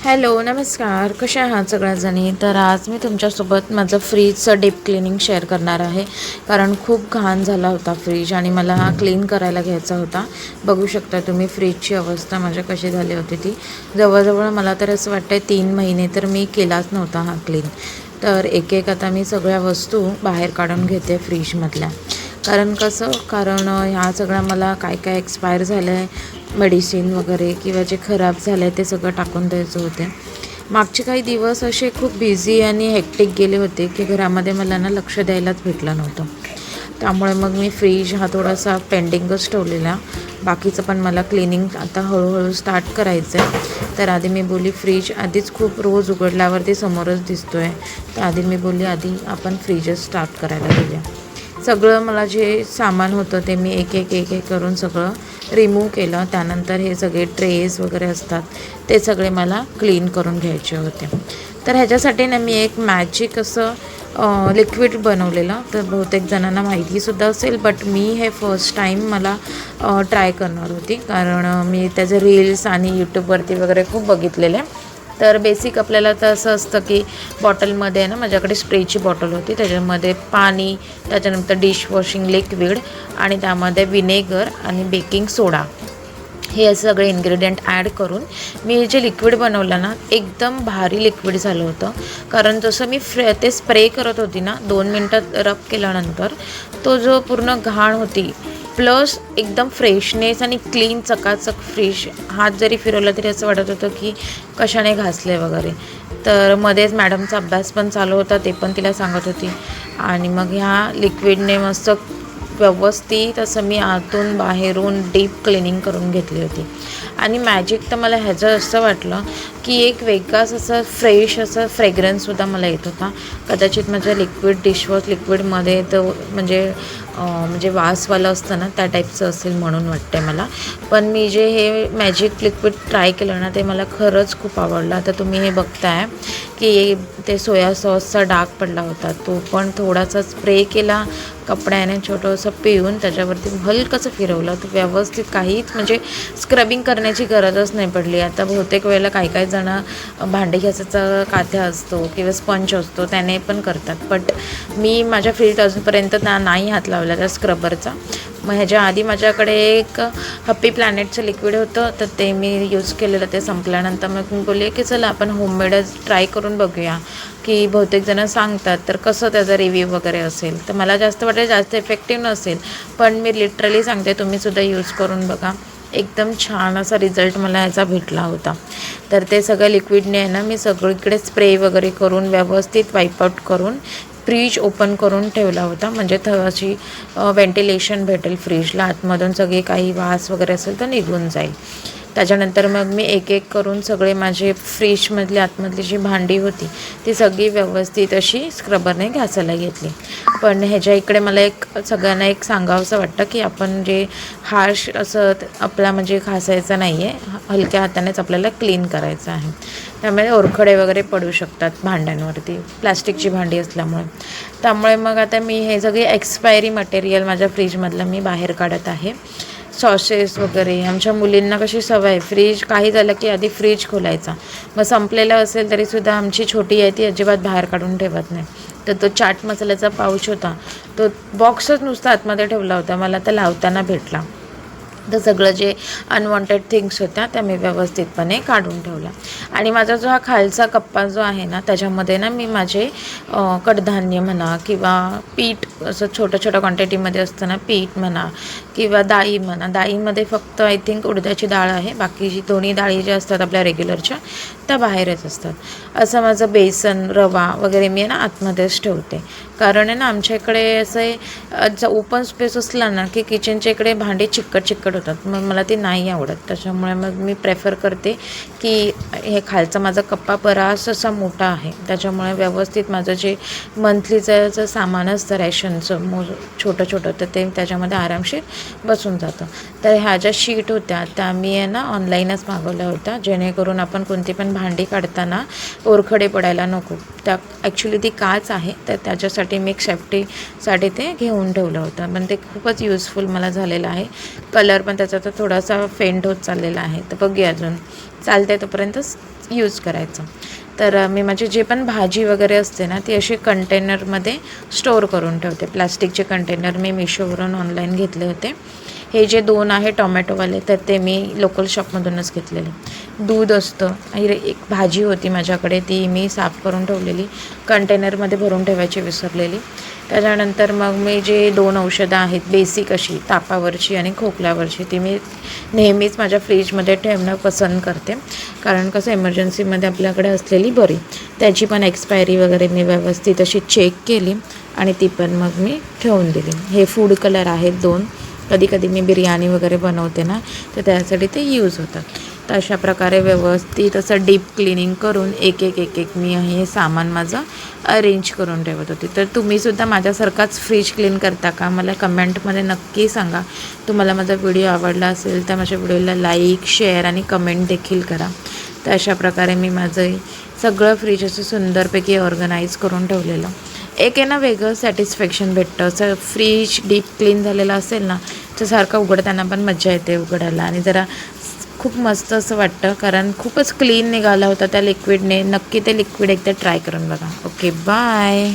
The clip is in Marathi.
हॅलो नमस्कार, कशा आहात सगळ्याजणी. तर आज मी तुमच्यासोबत माझं फ्रीजचं डीप क्लिनिंग शेअर करणार आहे. कारण खूप घाण झाला होता फ्रीज आणि मला हा क्लीन करायला घ्यायचा होता. बघू शकता तुम्ही फ्रीजची अवस्था माझ्या कशी झाली होती ती. जवळजवळ मला तर असं वाटतं 3 महिने तर मी केलाच नव्हता हा क्लीन. तर एक एक आता मी सगळ्या वस्तू बाहेर काढून घेते फ्रीजमधल्या. कारण ह्या सगळ्या मला काय काय एक्सपायर झालं आहे, मेडिसिन वगैरे किंवा जे खराब झालं आहे ते सगळं टाकून द्यायचं होते. मागचे काही दिवस असे खूप बिझी आणि हेक्टिक गेले होते की घरामध्ये मला ना लक्ष द्यायलाच भेटलं नव्हतं. त्यामुळे मग मी फ्रीज हा थोडासा पेंडिंगच ठेवलेला. बाकीचं पण मला क्लिनिंग आता हळूहळू स्टार्ट करायचं आहे. तर आधी मी बोलली फ्रीज आधीच खूप रोज उघडल्यावरती समोरच दिसतो आहे. तर आधी मी बोलली आधी आपण फ्रीजच स्टार्ट करायला घेऊया. सगळं मला जे सामान होतं ते मी एक एक करून सगळं रिमूव्ह केलं. त्यानंतर हे सगळे ट्रेस वगैरे असतात ते सगळे मला क्लीन करून घ्यायचे होते. तर ह्याच्यासाठी ना मी एक मॅजिक असं लिक्विड बनवलेलं. तर बहुतेक जणांना माहितीसुद्धा असेल, बट मी हे फर्स्ट टाईम मला ट्राय करणार होती. कारण मी त्याचे रील्स आणि यूट्यूबवरती वगैरे खूप बघितलेले. तर बेसिक आपल्याला तर असं असतं की बॉटलमध्ये आहे ना, माझ्याकडे स्प्रेची बॉटल होती, त्याच्यामध्ये पाणी, त्याच्यानंतर डिशवॉशिंग लिक्विड आणि त्यामध्ये विनेगर आणि बेकिंग सोडा हे सगळे इन्ग्रेडियंट ॲड करून मी जे लिक्विड बनवलं ना, एकदम भारी लिक्विड झालं होतं. कारण जसं मी ते स्प्रे करत होती ना, 2 मिनटात रब केल्यानंतर तो जो पूर्ण घाण होती प्लस एकदम फ्रेशनेस आणि क्लीन चकाचक फ्रेश, हात जरी फिरवला तरी असं वाटत होतं की कशाने घासले वगैरे. तर मध्येच मॅडमचा अभ्यास पण चालू होता, ते पण तिला सांगत होती. आणि मग ह्या लिक्विडने मस्त व्यवस्थित असं मी आतून बाहेरून डीप क्लिनिंग करून घेतली होती. आणि मॅजिक तर मला ह्याचं असं वाटलं की एक वेगळाच असं फ्रेश असं फ्रेग्रन्ससुद्धा मला येत होता. कदाचित माझ्या लिक्विड डिशवॉश लिक्विडमध्ये तो म्हणजे वासवालं असतं ना, त्या टाईपचं असेल म्हणून वाटतं मला. पण मी जे हे मॅजिक लिक्विड ट्राय केलं ना, ते मला खरंच खूप आवडलं. आता तुम्ही हे बघताय की ते सोया सॉसचा डाग पडला होता, तो पण थोडासा स्प्रे केला कपड्याने छोटंसं पिळून, त्याच्यावरती हलकंसं फिरवलं तर व्यवस्थित काहीच म्हणजे स्क्रबिंग करण्याची गरजच नाही पडली. आता बहुतेक वेळेला काही जणं भांडे घासायचा काथ्या असतो किंवा स्पंज असतो त्याने पण करतात, बट मी माझ्या फ्रीज अजूनपर्यंत नाही हात लावला त्या स्क्रबरचा. मग ह्याच्या आधी माझ्याकडे एक हॅपी प्लॅनेटचं लिक्विड होतं, तर ते मी यूज केलेलं. ते संपल्यानंतर मग मी बोलले की चला आपण होममेडच ट्राय करून बघूया की बहुतेक जणं सांगतात तर कसं त्याचा रिव्ह्यू वगैरे असेल. तर मला जास्त वाटतं जास्त इफेक्टिव्ह नसेल, पण मी लिटरली सांगते तुम्हीसुद्धा यूज करून बघा. एकदम छान असा रिझल्ट मला ह्याचा भेटला होता. तर ते सगळं लिक्विडने आहे ना, मी सगळीकडे स्प्रे वगैरे करून व्यवस्थित वाईपआउट करून फ्रीज ओपन करून ठेवला होता. म्हणजे अशी व्हेंटिलेशन भेटेल फ्रीजला, आतमधून सगळे काही वास वगैरे असेल तर निघून जाईल. त्याच्यानंतर मग मी एक एक करून सगळे माझे फ्रीजमधली आतमधली जी भांडी होती ती सगळी व्यवस्थित अशी स्क्रबरने घासायला घेतली. पण ह्याच्या इकडे मला सगळ्यांना एक सांगावंसं वाटतं की आपण जे हार्श असं आपला म्हणजे घासायचं नाही आहे, हलक्या हातानेच आपल्याला क्लीन करायचं आहे. त्यामुळे ओरखडे वगैरे पडू शकतात भांड्यांवरती, प्लॅस्टिकची भांडी असल्यामुळे. त्यामुळे मग आता मी हे सगळे एक्सपायरी मटेरियल माझ्या फ्रीजमधलं मी बाहेर काढत आहे. सॉसेस वगैरे, आमच्या मुलींना कशी सवय आहे, फ्रीज काही झालं की आधी फ्रीज खोलायचा. मग संपलेलं असेल तरीसुद्धा आमची छोटी आहे ती अजिबात बाहेर काढून ठेवत नाही. तर तो चाट मसाल्याचा पाऊच होता, तो बॉक्सच नुसता आतमध्ये ठेवला होता, मला तर लावताना भेटला. तर सगळं जे अनवॉन्टेड थिंग्स होत्या त्या मी व्यवस्थितपणे काढून ठेवल्या. आणि माझा जो हा खालचा कप्पा जो आहे ना, त्याच्यामध्ये ना मी माझे कडधान्य म्हणा किंवा पीठ असं छोट्या छोट्या क्वांटिटीमध्ये असतं ना, पीठ म्हणा किंवा डाळी म्हणा. डाळीमध्ये फक्त आय थिंक उडदाची डाळ आहे, बाकीची दोन्ही डाळी ज्या असतात आपल्या रेग्युलरच्या त्या बाहेरच असतात. असं माझं बेसन, रवा वगैरे मी ना आतमध्येच ठेवते. कारण आहे ना आमच्या इकडे असं आहे, ओपन स्पेस असला ना की किचनच्या इकडे भांडी चिकट होतात, मग मला ते नाही आवडत. त्याच्यामुळे मग मी प्रेफर करते की हे खालचा माझा कप्पा बराच असा मोठा आहे, त्याच्यामुळे व्यवस्थित माझं जे मंथलीचं सामान असतं रॅशनचं छोटं तर ते त्याच्यामध्ये आरामशीर बसून जातं. तर ह्या ज्या शीट होत्या त्या मी आहे ना ऑनलाईनच मागवल्या होत्या, जेणेकरून आपण कोणती पण भांडी काढताना ओरखडे पडायला नको. त्या ॲक्च्युली ती काच आहे, तर त्याच्यासाठी मी एक सेफ्टीसाठी ते घेऊन ठेवलं होतं. पण ते खूपच युजफुल मला झालेलं आहे. कलर पण त्याचा तर थोडासा फेंट होत चाललेला आहे. तर बघूया, अजून चालते तोपर्यंतच यूज करायचं. तर मी माझी जे पण भाजी वगैरे असते ना ती अशी कंटेनरमध्ये स्टोअर करून ठेवते. प्लास्टिकचे कंटेनर मी मिशोवरून ऑनलाईन घेतले होते. हे जे 2 आहे टोमॅटोवाले तर ते मी लोकल शॉपमधूनच घेतलेले. दूध असतं, एक भाजी होती माझ्याकडे ती मी साफ करून ठेवलेली, कंटेनरमध्ये भरून ठेवायची विसरलेली. त्याच्यानंतर मग मी जे 2 औषधं आहेत बेसिक अशी तापावरची आणि खोकल्यावरची ती मी नेहमीच माझ्या फ्रीजमध्ये ठेवणं पसंत करते. कारण कसं एमर्जन्सीमध्ये आपल्याकडे असलेली बरी. त्याची पण एक्सपायरी वगैरे मी व्यवस्थित अशी चेक केली आणि ती पण मग मी ठेवून दिली. हे फूड कलर आहेत 2. कधी कधी मी बिर्याणी वगैरे बनवते ना तर त्यासाठी ते यूज होतात. तर अशा प्रकारे व्यवस्थित असं डीप क्लिनिंग करून एक मी हे सामान माझं अरेंज करून ठेवत होते. तर तुम्हीसुद्धा माझ्यासारखाच फ्रीज क्लीन करता का? मला कमेंटमध्ये नक्की सांगा. तुम्हाला माझा व्हिडिओ आवडला असेल तर माझ्या व्हिडिओला लाईक, शेअर आणि कमेंट देखील करा. तर अशा प्रकारे मी माझं सगळं फ्रीज असं सुंदरपैकी ऑर्गनाईज करून ठेवलेलं. एक आहे ना वेगळं सॅटिस्फॅक्शन भेटतं. असं फ्रीज डीप क्लीन झालेलं असेल ना तर सारखं उघडताना पण मजा येते उघडायला आणि जरा खूप मस्त असं वाटतं. कारण खूपच क्लीन निघाला होता त्या लिक्विडने. नक्की ते लिक्विड एकदा ट्राय करून बघा. Okay, bye.